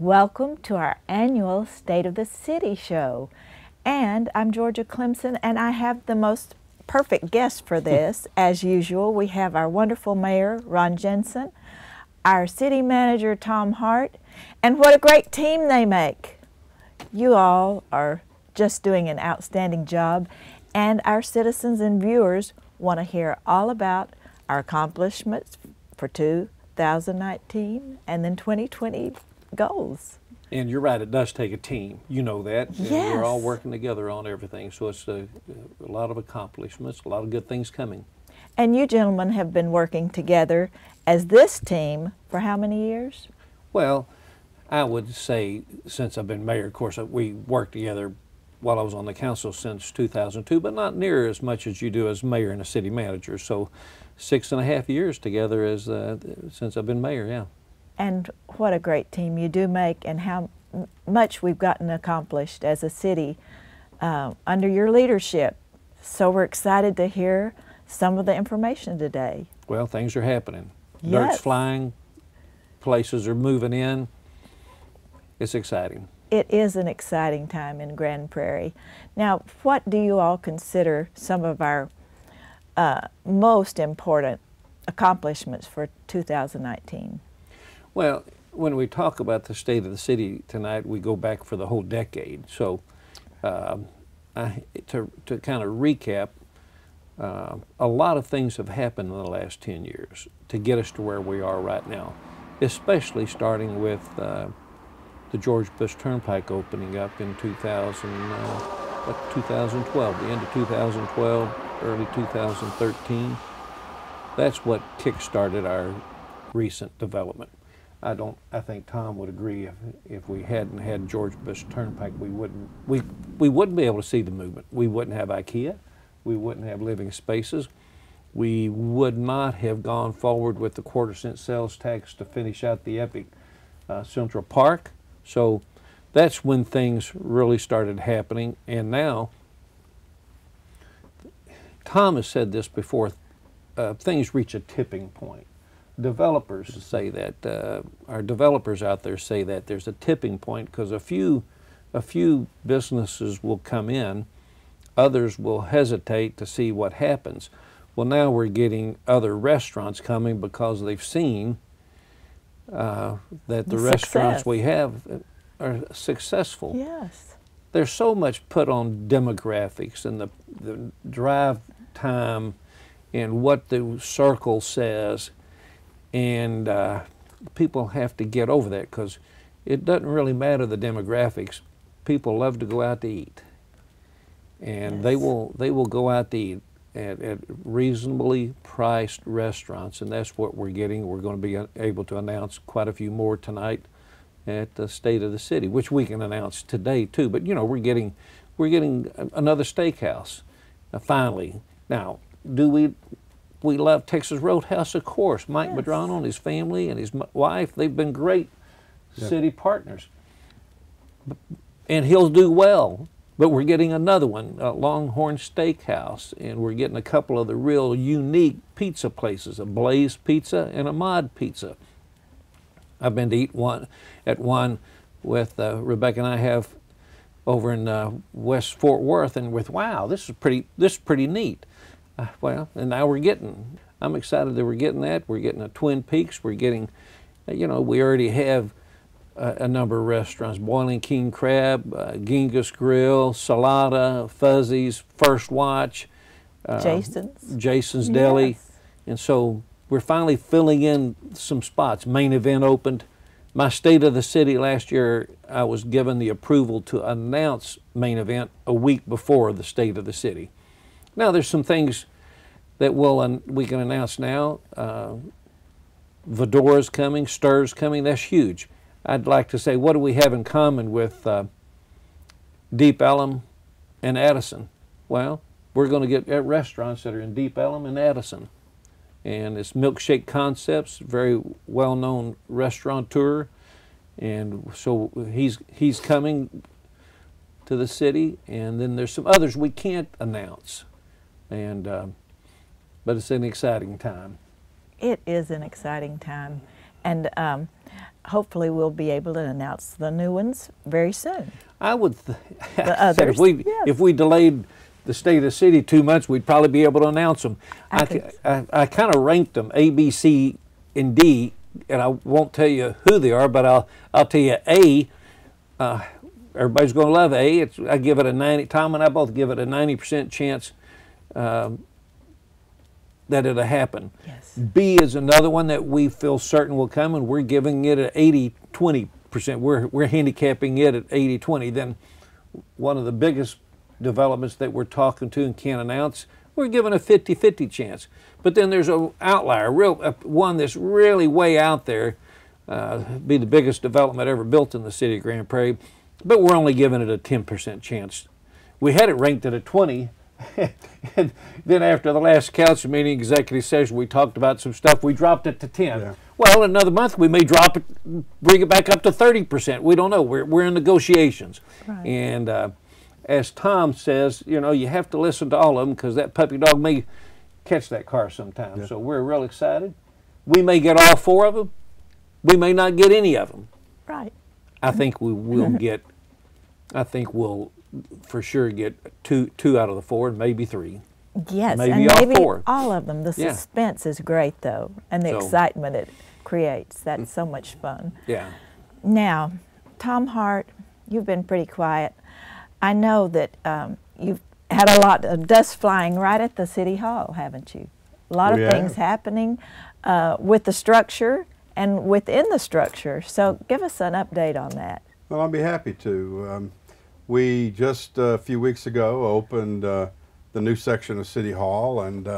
Welcome to our annual State of the City show. And I'm Georgia Clemson, and I have the most perfect guest for this. As usual, we have our wonderful mayor, Ron Jensen, our city manager, Tom Hart, and what a great team they make. You all are just doing an outstanding job, and our citizens and viewers want to hear all about our accomplishments for 2019 and then 2020 goals. And you're right, it does take a team. You know that. Yes. And we're all working together on everything. So it's a lot of accomplishments, a lot of good things coming. And you gentlemen have been working together as this team for how many years? Well, I would say since I've been mayor, of course, we worked together while I was on the council since 2002, but not near as much as you do as mayor and a city manager. So 6.5 years together as since I've been mayor, yeah. And what a great team you do make, and how much we've gotten accomplished as a city under your leadership. So we're excited to hear some of the information today. Well, things are happening. Yes. Dirt's flying, places are moving in. It's exciting. It is an exciting time in Grand Prairie. Now, what do you all consider some of our most important accomplishments for 2019? Well, when we talk about the state of the city tonight, we go back for the whole decade. So to kind of recap, a lot of things have happened in the last 10 years to get us to where we are right now, especially starting with the George Bush Turnpike opening up in 2012, the end of 2012, early 2013. That's what kick-started our recent development. I think Tom would agree if we hadn't had George Bush Turnpike, we wouldn't be able to see the movement. We wouldn't have IKEA. We wouldn't have living spaces. We would not have gone forward with the quarter-cent sales tax to finish out the epic Central Park. So that's when things really started happening. And now, Tom has said this before, things reach a tipping point. Developers say that, our developers out there say that there's a tipping point because a few businesses will come in, others will hesitate to see what happens. Well, now we're getting other restaurants coming because they've seen that the restaurants we have are successful. Yes. There's so much put on demographics and the drive time and what the circle says, and people have to get over that because it doesn't really matter the demographics. People love to go out to eat, and yes, they will go out to eat at reasonably priced restaurants, and that's what we're getting. We're going to be able to announce quite a few more tonight at the State of the City, which we can announce today too. But you know, we're getting another steakhouse finally. Now, do we love Texas Roadhouse? Of course. Mike Yes. Madrano and his family and his wife, they've been great city partners, and he'll do well. But we're getting another one, Longhorn Steakhouse, and we're getting a couple of the real unique pizza places, a Blaze Pizza and a Mod Pizza. I've been to eat at one with Rebecca and I have over in West Fort Worth, and wow, this is pretty neat. Well, and now I'm excited that we're getting that. We're getting a Twin Peaks. We're getting, we already have a number of restaurants: Boiling King Crab, Genghis Grill, Salada, Fuzzy's, First Watch, Jason's Deli. Yes. And so we're finally filling in some spots. Main Event opened. My State of the City last year, I was given the approval to announce Main Event a week before the State of the City. Now there's some things that we can announce now. Vedora's coming, Stir's coming. That's huge. I'd like to say, what do we have in common with Deep Ellum and Addison? Well, we're going to get restaurants that are in Deep Ellum and Addison. And it's Milkshake Concepts, very well-known restaurateur. And so he's coming to the city. And then there's some others we can't announce. But it's an exciting time. It is an exciting time. And hopefully we'll be able to announce the new ones very soon. I would The others, if we delayed the state of the city 2 months, we'd probably be able to announce them. I kind of ranked them A, B, C, and D, and I won't tell you who they are, but I'll tell you A. Everybody's going to love A. I give it a 90. Tom and I both give it a 90% chance that it'll happen. Yes. B is another one that we feel certain will come, and we're giving it an 80-20%. We're handicapping it at 80-20. Then one of the biggest developments that we're talking to and can't announce, we're giving a 50-50 chance. But then there's an outlier, one that's really way out there, be the biggest development ever built in the city of Grand Prairie, but we're only giving it a 10% chance. We had it ranked at a 20, and then after the last council meeting, executive session, we talked about some stuff, we dropped it to 10. Yeah. Well, in another month we may drop it, bring it back up to 30%. We don't know. We're in negotiations. Right. And as Tom says, you know, you have to listen to all of them because that puppy dog may catch that car sometime. Yeah. So we're real excited. We may get all 4 of them. We may not get any of them. Right. I think we will get, I think we'll for sure get two out of the 4 and maybe 3. Yes, maybe and all maybe 4. all of them. The suspense is great, though, and the excitement it creates. That's so much fun. Yeah. Now, Tom Hart, you've been pretty quiet. I know that you've had a lot of dust flying right at the City Hall, haven't you? A lot of things happening with the structure and within the structure. So give us an update on that. Well, I'll be happy to. We just a few weeks ago opened the new section of City Hall, and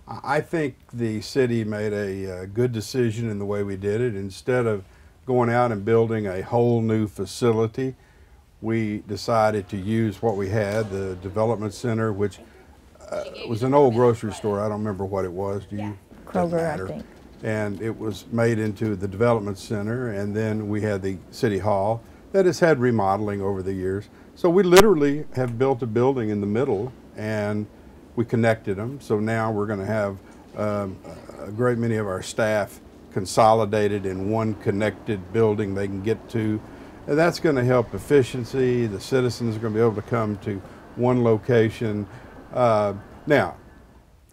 I think the city made a good decision in the way we did it. Instead of going out and building a whole new facility, we decided to use what we had, the development center, which was an old grocery store. I don't remember what it was. Do you? Kroger, I think. And it was made into the development center, and then we had the City Hall that has had remodeling over the years. So we literally have built a building in the middle, and we connected them. So now we're going to have a great many of our staff consolidated in one connected building they can get to. And that's going to help efficiency. The citizens are going to be able to come to one location. Now,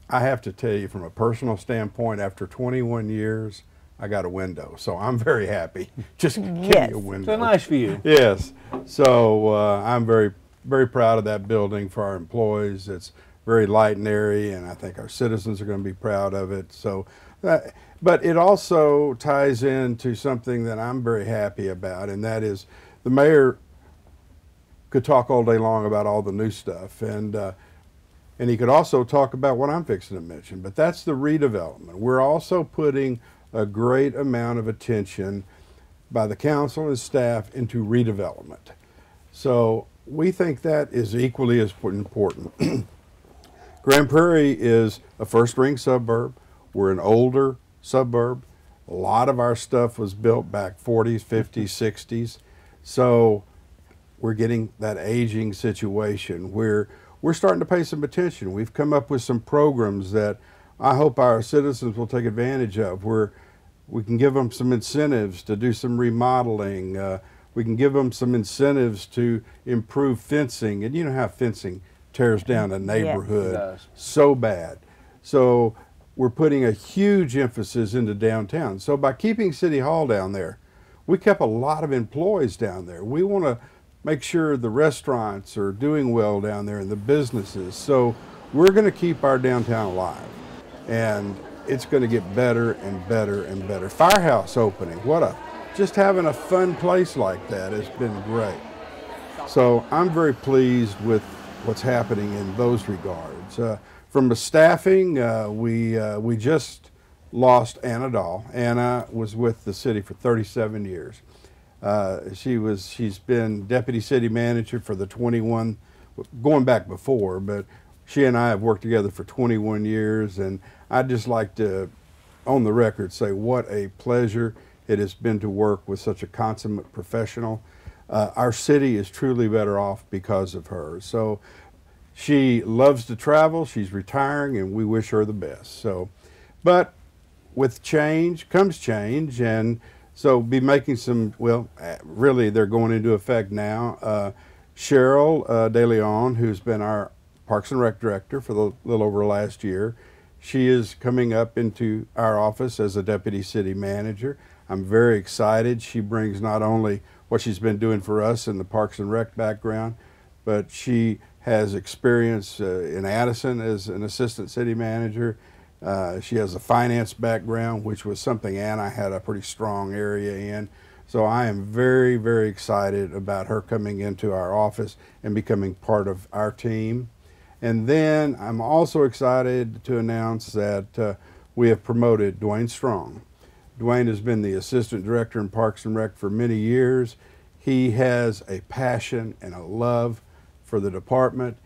I have to tell you from a personal standpoint, after 21 years, I got a window. So I'm very happy. Just give me a window. It's a nice view. Yes. So I'm very, very proud of that building for our employees. It's very light and airy, and I think our citizens are going to be proud of it. So, but it also ties into something that I'm very happy about, and that is the mayor could talk all day long about all the new stuff, and he could also talk about what I'm fixing to mention, but that's the redevelopment. We're also putting a great amount of attention by the council and staff into redevelopment. So we think that is equally as important. Grand Prairie is a first-ring suburb. We're an older suburb. A lot of our stuff was built back 40s, 50s, 60s. So we're getting that aging situation where we're starting to pay some attention. We've come up with some programs that I hope our citizens will take advantage of, where we can give them some incentives to do some remodeling. We can give them some incentives to improve fencing. And you know how fencing tears down a neighborhood so bad. So we're putting a huge emphasis into downtown. So by keeping City Hall down there, we kept a lot of employees down there. We want to make sure the restaurants are doing well down there and the businesses. So we're going to keep our downtown alive. And it's going to get better and better and better. Firehouse opening, just having a fun place like that has been great. So I'm very pleased with what's happening in those regards. From the staffing, we just lost Anna Dahl. Anna was with the city for 37 years. She's been deputy city manager for the 21, going back before, but she and I have worked together for 21 years, and I'd just like to, on the record, say what a pleasure it has been to work with such a consummate professional. Our city is truly better off because of her. So she loves to travel, she's retiring, and we wish her the best. So, but with change comes change, and so be making some, well, really they're going into effect now. Cheryl De Leon, who's been our Parks and Rec director for the little over last year, she is coming up into our office as a deputy city manager. I'm very excited. She brings not only what she's been doing for us in the Parks and Rec background, but she has experience in Addison as an assistant city manager. She has a finance background, which was something Anna had a pretty strong area in. So I am very, very excited about her coming into our office and becoming part of our team. And then I'm also excited to announce that we have promoted Dwayne Strong. Dwayne has been the assistant director in Parks and Rec for many years. He has a passion and a love for the department.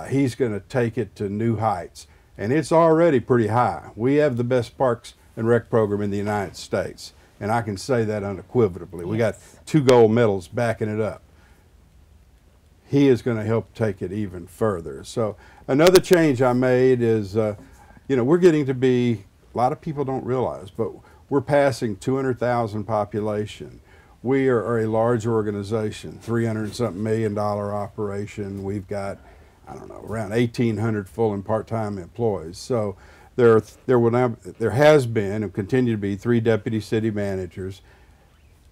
He's going to take it to new heights. And it's already pretty high. We have the best Parks and Rec program in the United States. And I can say that unequivocally. We got 2 gold medals backing it up. He is going to help take it even further. So another change I made is, you know, we're getting to be, a lot of people don't realize, but we're passing 200,000 population. We are a large organization, $300-something million operation. We've got, I don't know, around 1,800 full and part-time employees. So there has been and continue to be 3 deputy city managers.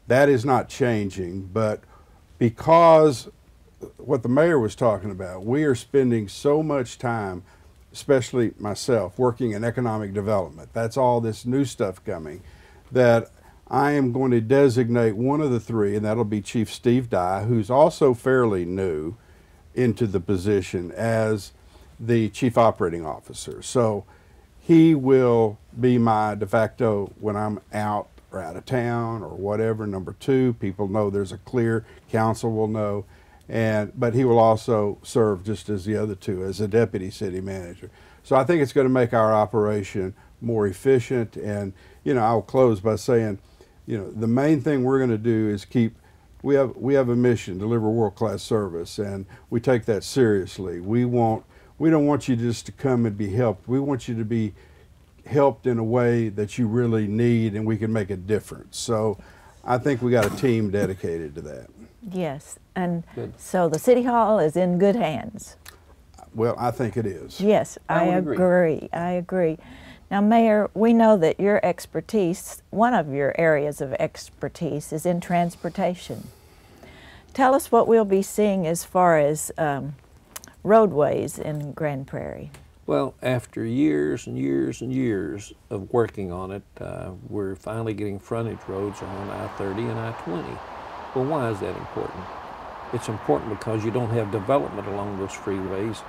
That is not changing, but because what the mayor was talking about, we are spending so much time, especially myself, working in economic development. That's all this new stuff coming, that I am going to designate one of the 3, and that'll be Chief Steve Dye, who's also fairly new into the position as the Chief Operating Officer. So he will be my de facto when I'm out or out of town or whatever. Number 2, people know there's a clear, council will know. But he will also serve just as the other 2 as a deputy city manager. So I think it's going to make our operation more efficient. And, you know, I'll close by saying, you know, the main thing we're going to do is we have a mission, deliver world-class service, and we take that seriously. We don't want you just to come and be helped. We want you to be helped in a way that you really need and we can make a difference. So I think we got a team dedicated to that. Yes, and so the City Hall is in good hands. Well, I think it is. Yes, I agree. I agree. Now, Mayor, we know that your expertise, one of your areas of expertise, is in transportation. Tell us what we'll be seeing as far as roadways in Grand Prairie. Well, after years and years and years of working on it, we're finally getting frontage roads on I-30 and I-20. Well, why is that important? It's important because you don't have development along those freeways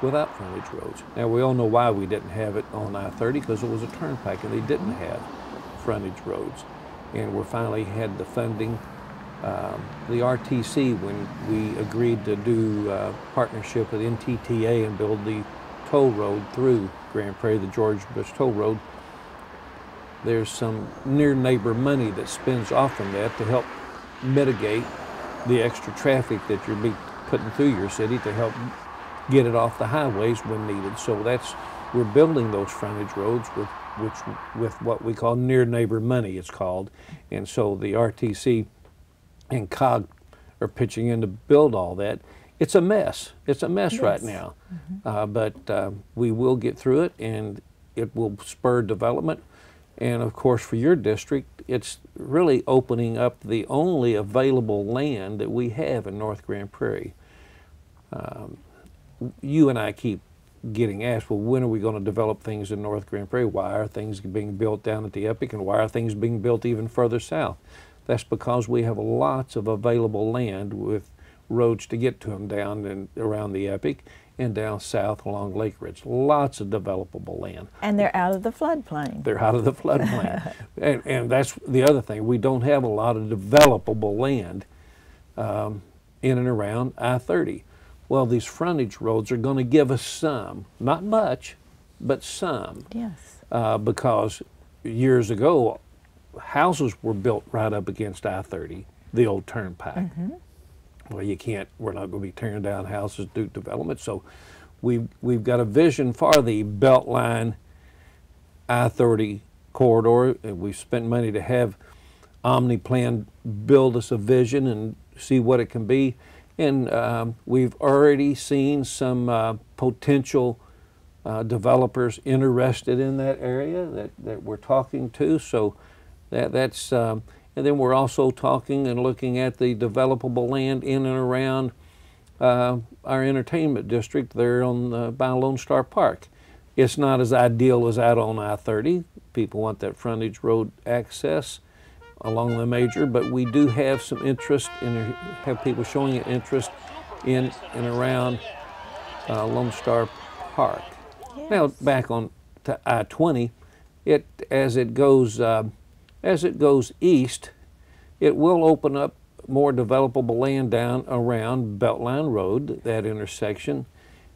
without frontage roads. Now, we all know why we didn't have it on I-30, because it was a turnpike and they didn't have frontage roads. And we finally had the funding. The RTC, when we agreed to do partnership with NTTA and build the toll road through Grand Prairie, the George Bush Toll Road, there's some near neighbor money that spins off from that to help mitigate the extra traffic that you're putting through your city to help get it off the highways when needed. So we're building those frontage roads with what we call near neighbor money, it's called. And so the RTC and COG are pitching in to build all that. It's a mess. It's a mess right now. But we will get through it, and it will spur development. And of course, for your district, it's really opening up the only available land that we have in North Grand Prairie. You and I keep getting asked, well, when are we going to develop things in North Grand Prairie? Why are things being built down at the Epic, and why are things being built even further south? That's because we have lots of available land with roads to get to them down and around the Epic and down south along Lake Ridge. Lots of developable land. And they're out of the floodplain. They're out of the floodplain. and that's the other thing. We don't have a lot of developable land in and around I-30. Well, these frontage roads are going to give us some, not much, but some. Yes. Because years ago, houses were built right up against I-30, the old turnpike. Well, we're not going to be tearing down houses due to development. So we've got a vision for the Beltline I-30 corridor. And we've spent money to have OmniPlan build us a vision and see what it can be. And we've already seen some potential developers interested in that area that we're talking to. So that's and then we're also talking and looking at the developable land in and around our entertainment district there on by Lone Star Park. It's not as ideal as out on I-30. People want that frontage road access along the major, but we do have some interest in, have people showing an interest in and around Lone Star Park. Yes. Now back on to I-20, as it goes east, it will open up more developable land down around Beltline Road, that intersection.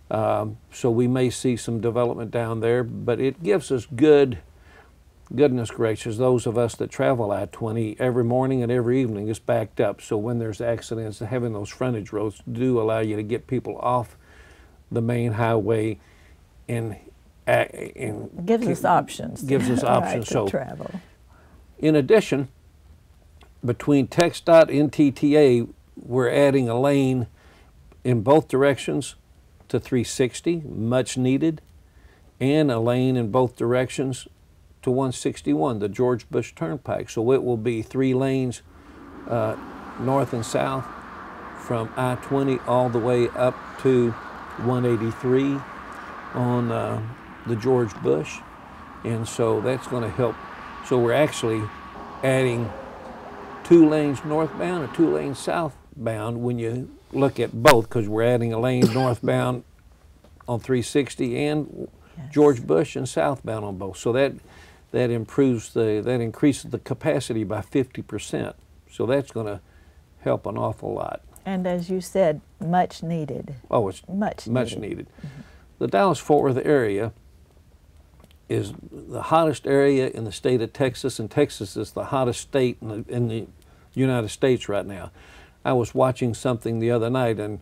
So we may see some development down there, but it gives us goodness gracious, those of us that travel I-20 every morning and every evening is backed up. So when there's accidents, having those frontage roads do allow you to get people off the main highway and gives us options. Gives us options. Right, to travel. In addition, between TxDOT and NTTA, we're adding a lane in both directions to 360, much needed, and a lane in both directions to 161, the George Bush Turnpike. So it will be 3 lanes north and south from I-20 all the way up to 183 on the George Bush. And so that's going to help. So we're actually adding 2 lanes northbound and 2 lanes southbound when you look at both, because we're adding a lane northbound on 360 and yes, George Bush and southbound on both. So that increases the capacity by 50%. So that's going to help an awful lot. And as you said, much needed. Oh, it's much needed. Mm-hmm. The Dallas-Fort Worth area is the hottest area in the state of Texas, and Texas is the hottest state in the United States right now. I was watching something the other night, and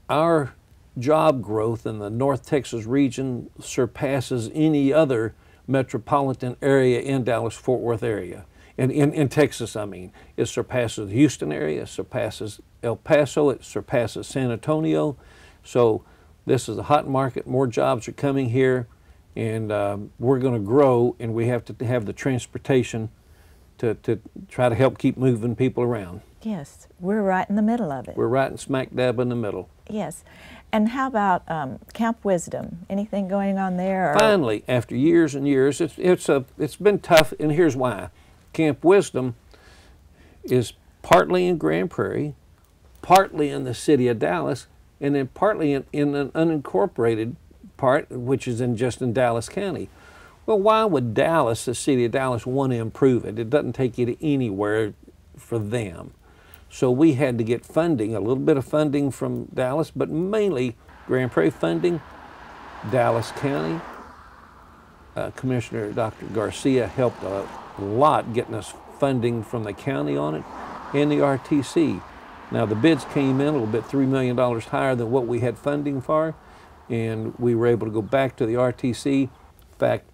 our job growth in the North Texas region surpasses any other metropolitan area in Dallas-Fort Worth area. And in Texas, I mean. It surpasses the Houston area, it surpasses El Paso, it surpasses San Antonio. So this is a hot market, more jobs are coming here, and we're going to grow, and we have to have the transportation to try to help keep moving people around. Yes, we're right in the middle of it. We're right in smack dab in the middle. Yes. And how about Camp Wisdom? Anything going on there? Or? Finally, after years and years, it's been tough, and here's why. Camp Wisdom is partly in Grand Prairie, partly in the city of Dallas, and then partly in an unincorporated part, which is just in Dallas County. Well, why would Dallas, the city of Dallas, want to improve it? It doesn't take you to anywhere for them. So we had to get funding, a little bit of funding from Dallas, but mainly Grand Prairie funding, Dallas County. Commissioner Dr. Garcia helped a lot getting us funding from the county on it, and the RTC. Now the bids came in a little bit, $3 million higher than what we had funding for, and we were able to go back to the RTC. In fact,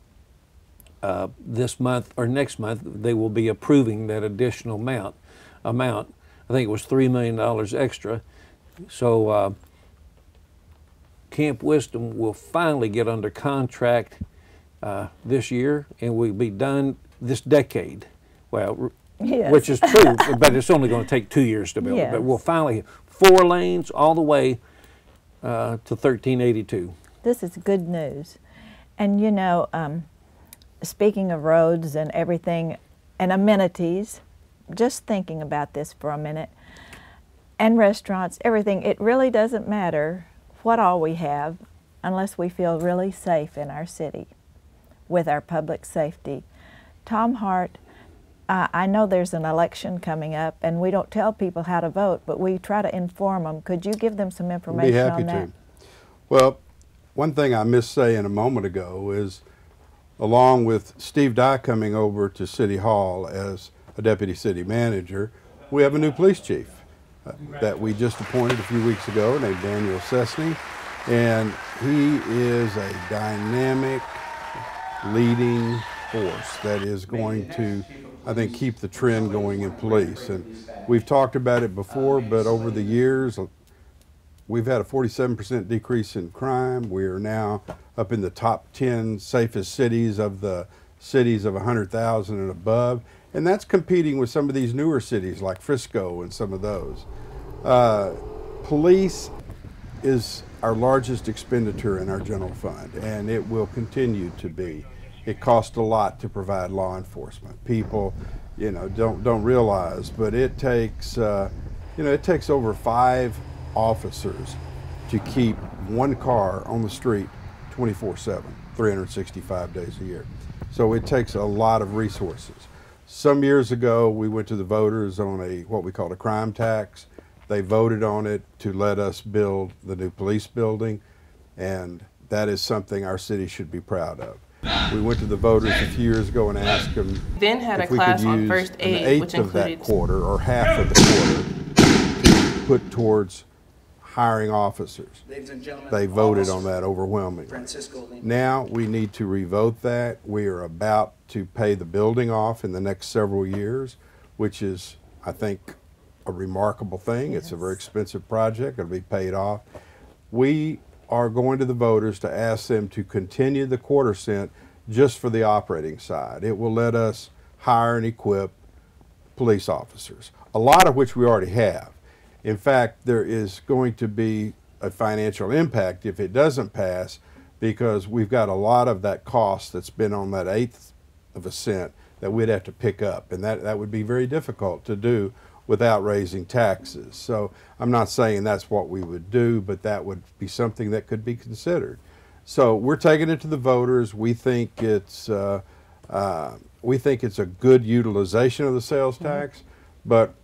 this month or next month, they will be approving that additional amount. I think it was $3 million extra. So Camp Wisdom will finally get under contract this year, and we'll be done this decade. Well, yes, which is true, but it's only going to take 2 years to build it. But we'll finally, 4 lanes all the way to 1382. This is good news. And you know, speaking of roads and everything and amenities, just thinking about this for a minute, and restaurants, everything, it really doesn't matter what all we have unless we feel really safe in our city with our public safety. Tom Hart, I know there's an election coming up, and we don't tell people how to vote, but we try to inform them. Could you give them some information on that? Be happy to. Well, one thing I missed saying a moment ago is, along with Steve Dye coming over to City Hall as a deputy city manager, we have a new police chief that we just appointed a few weeks ago named Daniel Sesney, and he is a dynamic, leading force that is going to, I think, keep the trend going in police. And we've talked about it before, but over the years, we've had a 47% decrease in crime. We are now up in the top 10 safest cities of the cities of 100,000 and above. And that's competing with some of these newer cities like Frisco and some of those. Police is our largest expenditure in our general fund, and it will continue to be. It costs a lot to provide law enforcement. People, don't realize, but it takes, it takes over 5 officers to keep one car on the street 24/7, 365 days a year. So it takes a lot of resources. Some years ago, we went to the voters on what we called a crime tax. They voted on it to let us build the new police building, and that is something our city should be proud of. We went to the voters a few years ago and asked them then had if a we class could on use first an aid, eighth which of that included quarter or half of the quarter to put towards hiring officers. Ladies and gentlemen, They voted on that overwhelmingly. Now we need to revote that. We are about to pay the building off in the next several years, which is, I think, a remarkable thing. Yes. It's a very expensive project. It'll be paid off. We are going to the voters to ask them to continue the quarter cent just for the operating side. It will let us hire and equip police officers, a lot of which we already have. In fact, there is going to be a financial impact if it doesn't pass, because we've got a lot of that cost that's been on that eighth of a cent that we'd have to pick up, and that would be very difficult to do without raising taxes. So I'm not saying that's what we would do, but that would be something that could be considered. So we're taking it to the voters. We think it's a good utilization of the sales tax, but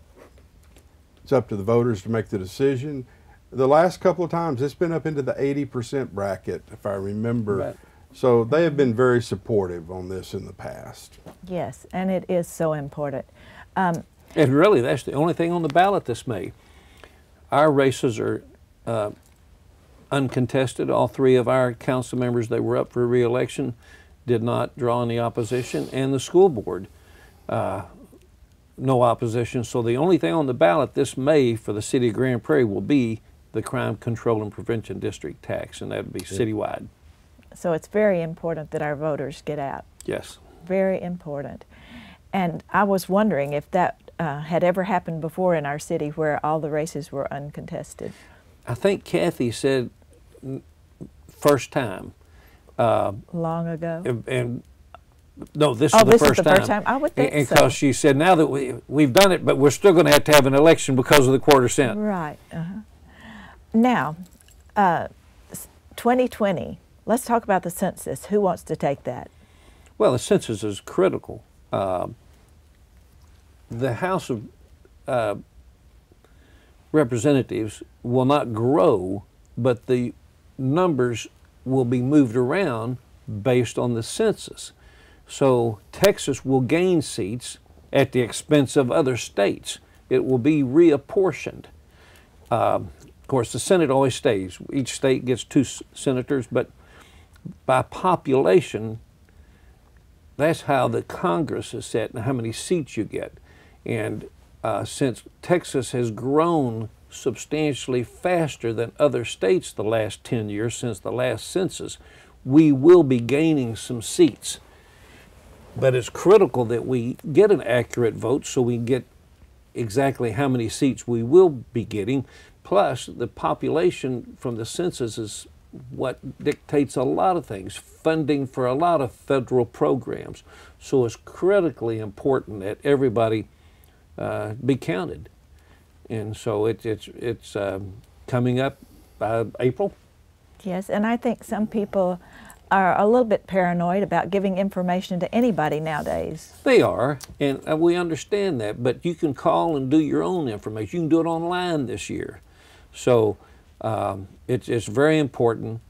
it's up to the voters to make the decision. The last couple of times, it's been up into the 80% bracket, if I remember. Right. So they have been very supportive on this in the past. Yes, and it is so important. And really, that's the only thing on the ballot this May. Our races are uncontested. All 3 of our council members that were up for re-election did not draw any opposition, and the school board, no opposition. So the only thing on the ballot this May for the city of Grand Prairie will be the Crime Control and Prevention District tax, and that would be citywide. So it's very important that our voters get out. Yes. Very important. And I was wondering if that had ever happened before in our city where all the races were uncontested. I think Kathy said first time. Long ago? And no, this is the first time. I would think so. Because she said now that we've done it, but we're still going to have an election because of the quarter cent. Right. Now, 2020, let's talk about the census. Who wants to take that? Well, the census is critical. The House of Representatives will not grow, but the numbers will be moved around based on the census. So Texas will gain seats at the expense of other states. It will be reapportioned. Of course, the Senate always stays. Each state gets 2 senators, but by population, that's how the Congress is set and how many seats you get. And since Texas has grown substantially faster than other states the last 10 years since the last census, we will be gaining some seats. But it's critical that we get an accurate vote so we get exactly how many seats we will be getting. Plus, the population from the census is what dictates a lot of things, funding for a lot of federal programs. So it's critically important that everybody be counted. And so it's coming up April. Yes, and I think some people are a little bit paranoid about giving information to anybody nowadays. They are, and we understand that, but you can call and do your own information. You can do it online this year. So it's very important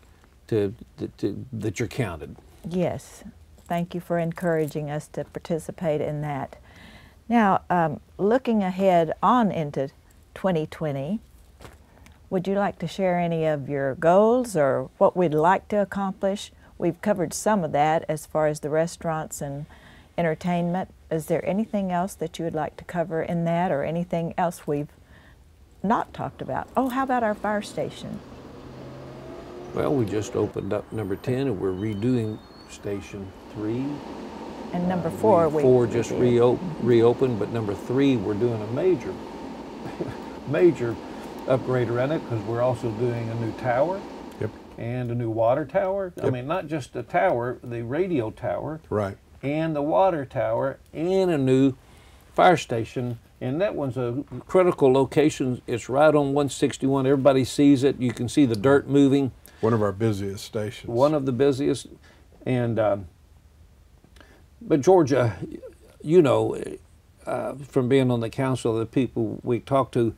that you're counted. Yes, thank you for encouraging us to participate in that. Now, looking ahead on into 2020, would you like to share any of your goals or what we'd like to accomplish? we've covered some of that as far as the restaurants and entertainment. Is there anything else that you would like to cover in that, or anything else we've not talked about? Oh, how about our fire station? Well, we just opened up number 10, and we're redoing Station 3. And number 4, Four just reopened, but number 3, we're doing a major, major upgrade around it, because we're also doing a new tower. Yep. And a new water tower. Yep. I mean, not just the tower, the radio tower. Right. And the water tower, and a new fire station. And that one's a critical location. It's right on 161. Everybody sees it. You can see the dirt moving. One of our busiest stations. One of the busiest. And but Georgia, you know, from being on the council, the people we talk to,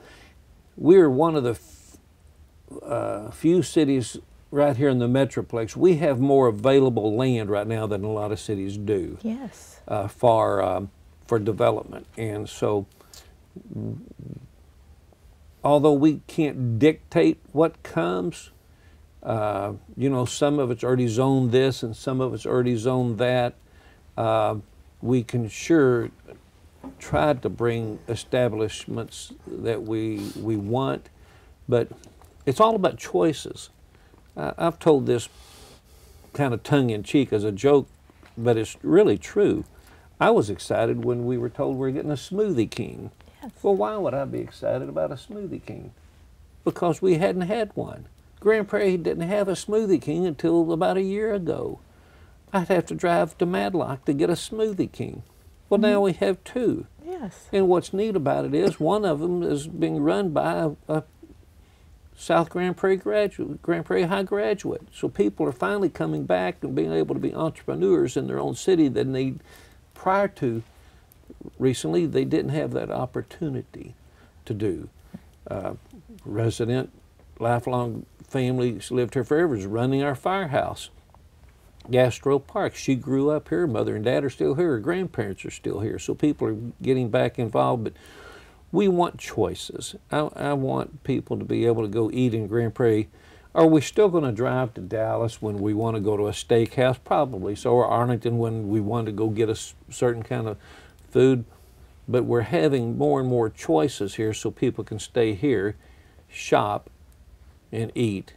we're one of the few cities right here in the Metroplex. We have more available land right now than a lot of cities do. Yes. For development. And so, although we can't dictate what comes, you know, some of it's already zoned this and some of it's already zoned that. We can sure try to bring establishments that we want, but it's all about choices. I've told this kind of tongue-in-cheek as a joke, but it's really true. I was excited when we were told we're getting a Smoothie King. Yes. Well, why would I be excited about a Smoothie King? Because we hadn't had one. Grand Prairie didn't have a Smoothie King until about a year ago. I'd have to drive to Matlock to get a Smoothie King. Well, now we have 2. Yes. And what's neat about it is one of them is being run by a South Grand Prairie graduate, Grand Prairie High graduate. So people are finally coming back and being able to be entrepreneurs in their own city that they, prior to recently, they didn't have that opportunity to do. Resident, lifelong family, lived here forever, is running our firehouse. Gastro Park, she grew up here, mother and dad are still here, her grandparents are still here, so people are getting back involved, but we want choices. I want people to be able to go eat in Grand Prairie. Are we still going to drive to Dallas when we want to go to a steakhouse? Probably so, or Arlington when we want to go get a certain kind of food, but we're having more and more choices here so people can stay here, shop, and eat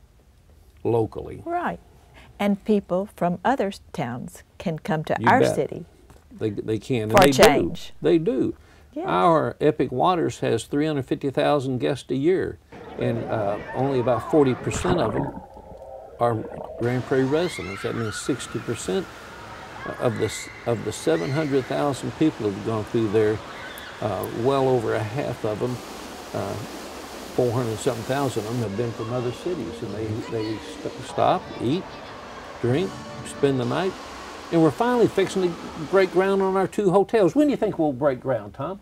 locally. Right. And people from other towns can come to You our bet. city They can, for and a change. They do. Yes. Our Epic Waters has 350,000 guests a year, and only about 40% of them are Grand Prairie residents. That means 60% of the 700,000 people who've gone through there, well over a half of them, 400-something thousand of them have been from other cities, and they stop, eat, drink, spend the night. And we're finally fixing to break ground on our 2 hotels. When do you think we'll break ground, Tom?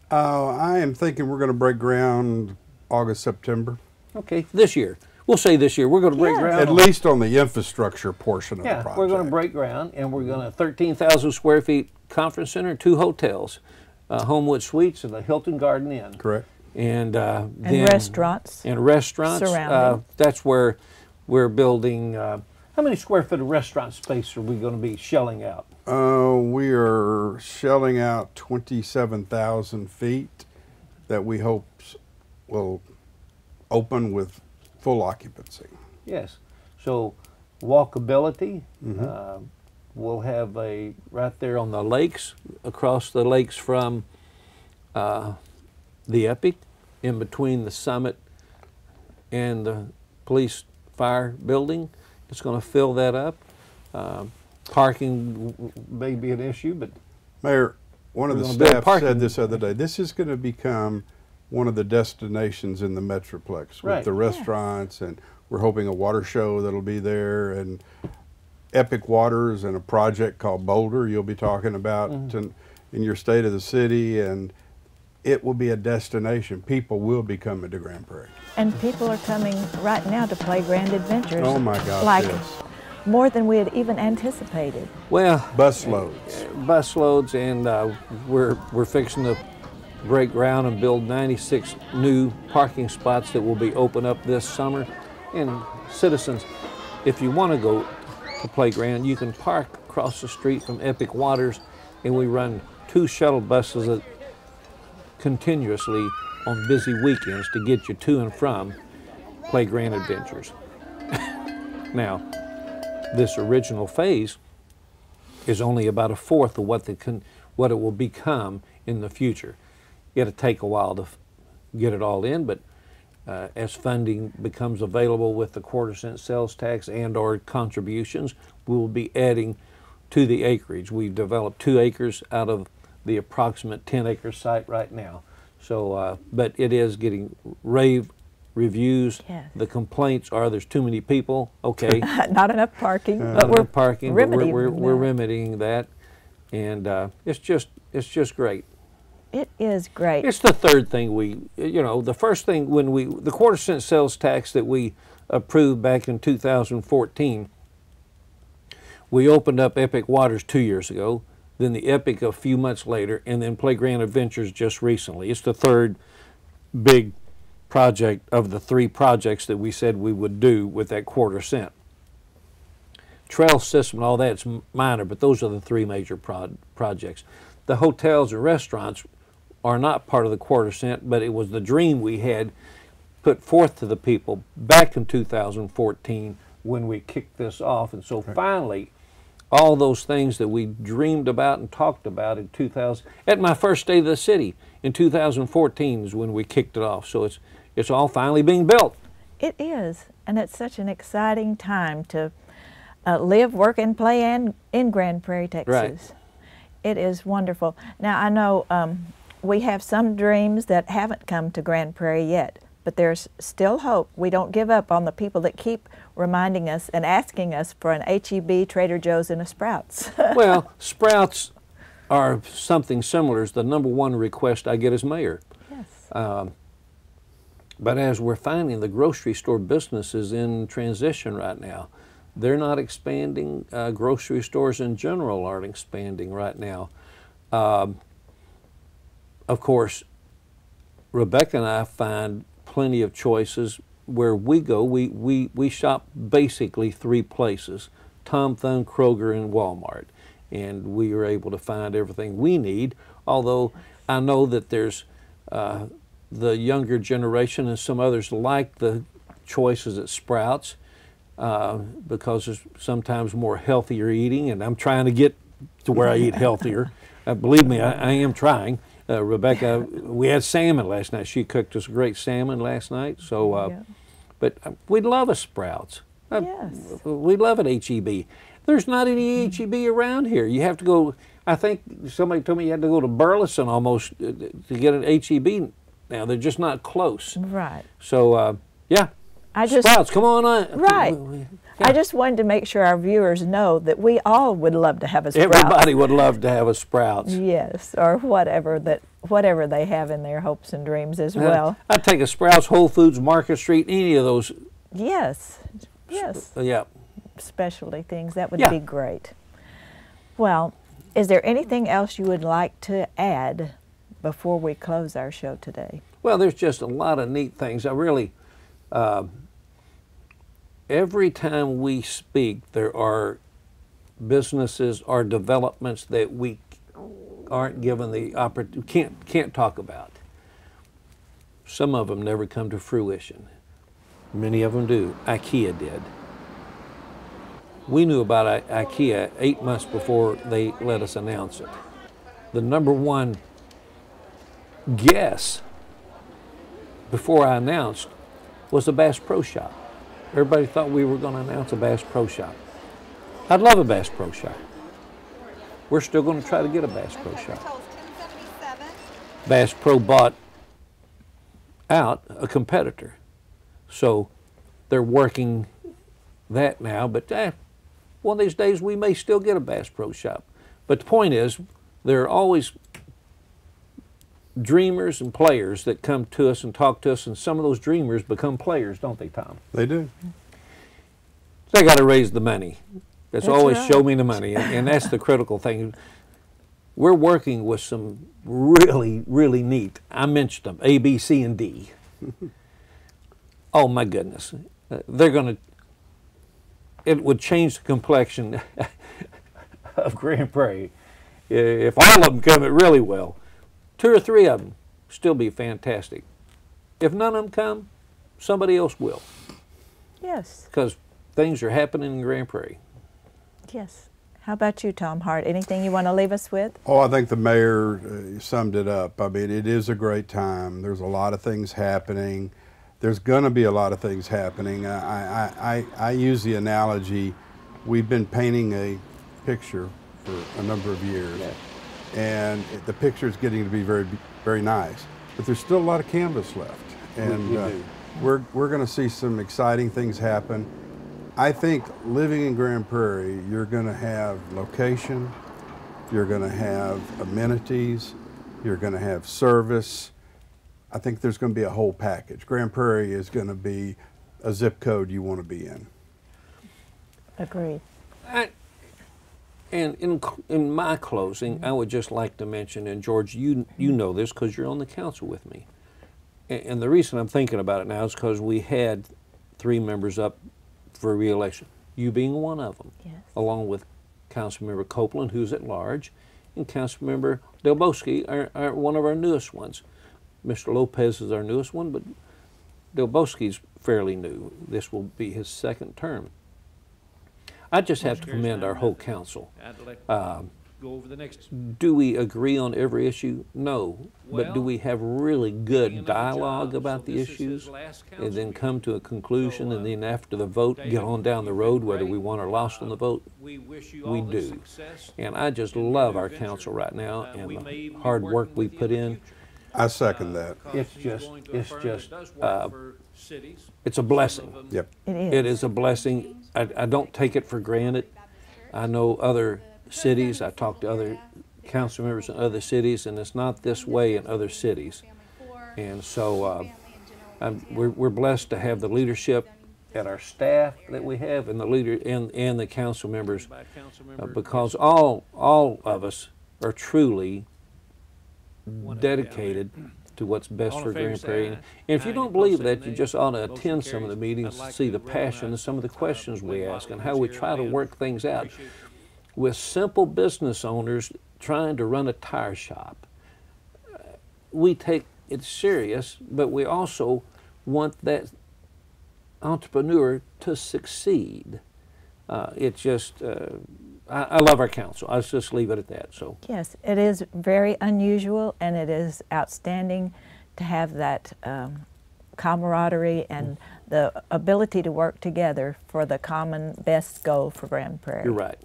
I am thinking we're going to break ground August, September. Okay, this year. We'll say this year. We're going to break Yes. ground. At least on the infrastructure portion of the Yeah, project. we're going to break ground, and we're going to 13,000 square feet conference center, 2 hotels, Homewood Suites and the Hilton Garden Inn. Correct. And And restaurants. And restaurants. Surrounding. That's where we're building. How many square foot of restaurant space are we going to be shelling out? We are shelling out 27,000 feet that we hope will open with full occupancy. Yes. So walkability. We'll have a right there on the lakes, across the lakes from the Epic, in between the Summit and the police fire building. It's going to fill that up. Parking may be an issue, but Mayor, one of We're the gonna build staff parking. said this other day, this is going to become one of the destinations in the Metroplex with Right. the restaurants, and we're hoping a water show that'll be there, and Epic Waters and a project called Boulder you'll be talking about in your state of the city, and it will be a destination. People will be coming to Grand Prairie. And people are coming right now to play Grand Adventures. Oh my God, Like yes. more than we had even anticipated. well, Bus loads. bus loads, and we're fixing to break ground and build 96 new parking spots that will be open up this summer. And citizens, if you want to go the playground. You can park across the street from Epic Waters, and we run 2 shuttle buses continuously on busy weekends to get you to and from Playground Adventures. Now, this original phase is only about 1/4 of what it will become in the future. It'll take a while to get it all in, but as funding becomes available with the 1/4-cent sales tax and/or contributions, we will be adding to the acreage. We've developed 2 acres out of the approximate 10-acre site right now. So, but it is getting rave reviews. Yes. The complaints are there's too many people. Okay, Not enough parking, but not we're enough parking. But remedying we're that. remedying that, and it's just great. It is great. It's the third thing the first thing the 1/4-cent sales tax that we approved back in 2014, we opened up Epic Waters 2 years ago, then the Epic a few months later, and then Playground Adventures just recently. It's the third big project of the 3 projects that we said we would do with that 1/4-cent. Trail system and all that's minor, but those are the 3 major projects. The hotels and restaurants are not part of the 1/4-cent, but it was the dream we had put forth to the people back in 2014 when we kicked this off. And so finally, all those things that we dreamed about and talked about in at my first day of the city in 2014 is when we kicked it off. So it's all finally being built. It is, and it's such an exciting time to live, work, and play in Grand Prairie, Texas. Right. It is wonderful. Now, I know we have some dreams that haven't come to Grand Prairie yet, but there's still hope. We don't give up on the people that keep reminding us and asking us for an H-E-B, Trader Joe's, and a Sprouts. Well, Sprouts are something similar as the #1 request I get as mayor. Yes. But as we're finding, the grocery store business is in transition right now. They're not expanding. Grocery stores in general aren't expanding right now. Of course, Rebecca and I find plenty of choices where we go. We shop basically 3 places: Tom Thumb, Kroger, and Walmart. And we are able to find everything we need, although I know that there's the younger generation and some others like the choices at Sprouts because there's sometimes more healthier eating, and I'm trying to get to where I eat healthier. Believe me, I am trying. Rebecca, we had salmon last night. She cooked us great salmon last night. So, Yeah. but we'd love a Sprouts. Yes. We love an H-E-B. There's not any H-E-B around here. You have to go. I think somebody told me you had to go to Burleson almost to get an H-E-B. Now they're just not close. Right. So yeah, Sprouts, come on on. Right. Yeah. I just wanted to make sure our viewers know that we all would love to have a Sprouts. Everybody would love to have a Sprouts. Yes, or whatever they have in their hopes and dreams as well. I'd take a Sprouts, Whole Foods, Market Street, any of those. Yes. Yes. Yeah. Specialty things, that would Yeah. be great. Well, is there anything else you would like to add before we close our show today? Well, there's just a lot of neat things. I really, every time we speak, there are businesses or developments that we aren't given the opportunity, can't talk about. Some of them never come to fruition. Many of them do. IKEA did. We knew about IKEA 8 months before they let us announce it. The #1 guess before I announced was a Bass Pro Shop. Everybody thought we were going to announce a Bass Pro Shop. I'd love a Bass Pro Shop. We're still going to try to get a Bass Pro Shop. Bass Pro bought out a competitor. So they're working that now, but one of these days we may still get a Bass Pro Shop. But the point is, there are always dreamers and players that come to us and talk to us, and some of those dreamers become players, don't they, Tom? They do. They got to raise the money. That's always right. show me the money, and that's the critical thing. We're working with some really, really neat, I mentioned them, A, B, C, and D. Oh my goodness. They're going to it would change the complexion of Grand Prairie. If all of them come, it really will. 2 or 3 of them still be fantastic. If none of them come, somebody else will. Yes. Because things are happening in Grand Prairie. Yes. How about you, Tom Hart? Anything you want to leave us with? Oh, I think the mayor summed it up. I mean, it is a great time. There's a lot of things happening. There's going to be a lot of things happening. I use the analogy, we've been painting a picture for a number of years, and the picture is getting to be very, very nice. But there's still a lot of canvas left, and we're going to see some exciting things happen. I think living in Grand Prairie, you're going to have location, you're going to have amenities, you're going to have service. I think there's going to be a whole package. Grand Prairie is going to be a zip code you want to be in. Agreed. And in my closing, I would just like to mention, and George, you know this because you're on the council with me. And the reason I'm thinking about it now is because we had 3 members up for re-election, you being one of them, yes, along with Councilmember Copeland, who's at large, and Councilmember Delboski, are one of our newest ones. Mr. Lopez is our newest one, but Delboski's fairly new. This will be his 2nd term. I just have to commend our whole council. Go over the next. Do we agree on every issue? No. But do we have really good dialogue about the issues and then come to a conclusion and then after the vote get on down the road whether we won or lost on the vote? We do. And I just love our council right now and the hard work we put in. I second that. It's a blessing. Yep. It is. It is a blessing. I don't take it for granted. I know other cities, I talk to other council members in other cities, and it's not this way in other cities. And so we're blessed to have the leadership at our staff that we have and the leader and the council members because all of us are truly dedicated to what's best for Grand Prairie. And if you don't believe that, you just ought to attend some of the meetings to see the passion and some of the questions we ask and how we try to work things out with simple business owners trying to run a tire shop. We take it serious, but we also want that entrepreneur to succeed. It's just, I love our council. I'll just leave it at that. So yes, it is very unusual, and it is outstanding to have that camaraderie and the ability to work together for the common best goal for Grand Prairie. you're right.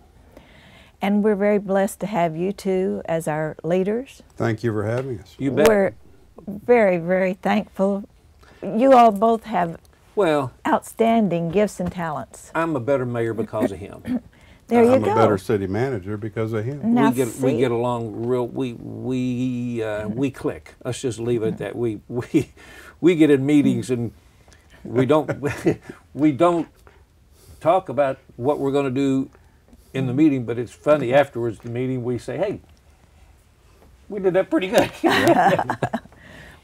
And we're very blessed to have you two as our leaders. Thank you for having us. You bet. We're very, very thankful. You all both have outstanding gifts and talents. I'm a better mayor because of him. There you I'm go. a better city manager because of him. Now we get along real. We click. Let's just leave it at that. We get in meetings and we don't talk about what we're going to do in the meeting, but it's funny afterwards the meeting we say, hey, we did that pretty good.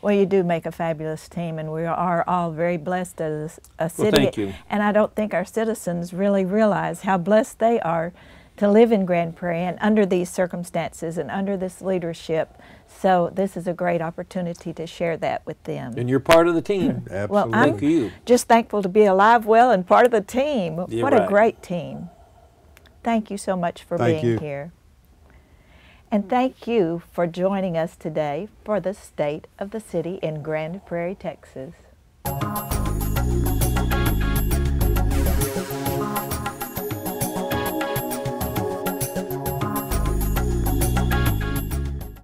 Well, you do make a fabulous team, and we are all very blessed as a city. Well, thank you. And I don't think our citizens really realize how blessed they are to live in Grand Prairie and under these circumstances and under this leadership. So this is a great opportunity to share that with them. And you're part of the team. Absolutely. Well, I'm Thank you. just thankful to be alive, well, and part of the team. You're What right. a great team. Thank you so much for Thank being you. here. And thank you for joining us today for the State of the City in Grand Prairie, Texas.